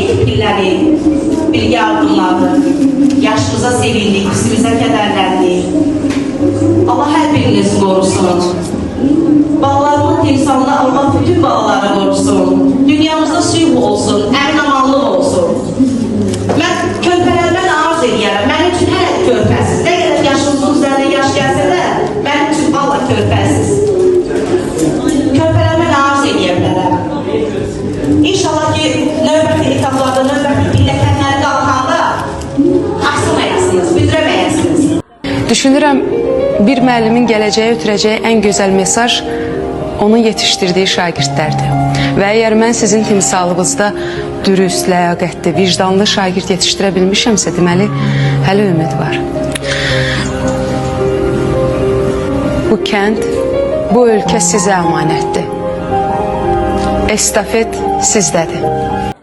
pillədik, bilgi addımladı. Yaşımıza sevindik, üstümüzə kədərləndik. Allah hər birinizi qorusun. Bağlarımın timsalını Allah bütün bağları qorusun. Dünyamızda sülh olsun, əmin-amanlıq olsun. Mən körpələrimə arz ediyərəm. Mənim üçün hələ körpəsiz. Nə qədər yaşımızın üzərində yaş gəlsə də, mənim üçün Allah körpəsiz. Körpələrimə arz ediyərəm. İnşallah ki, növbəti etaplarda, növbəti pilləkənləri qalxanda asılmayasınız, bildirəməyəsiniz. Düşünürəm, bir müəllimin gələcəyə ötürəcəyi ən gözəl mesaj onun yetişdirdiyi şagirdlərdir. Və əgər mən sizin timsalınızda dürüst, ləyaqətli, vicdanlı şagird yetişdirə bilmişəmsə, deməli, hələ ümid var. Bu kənd, bu ölkə sizə əmanətdir. Estafet sizdədir.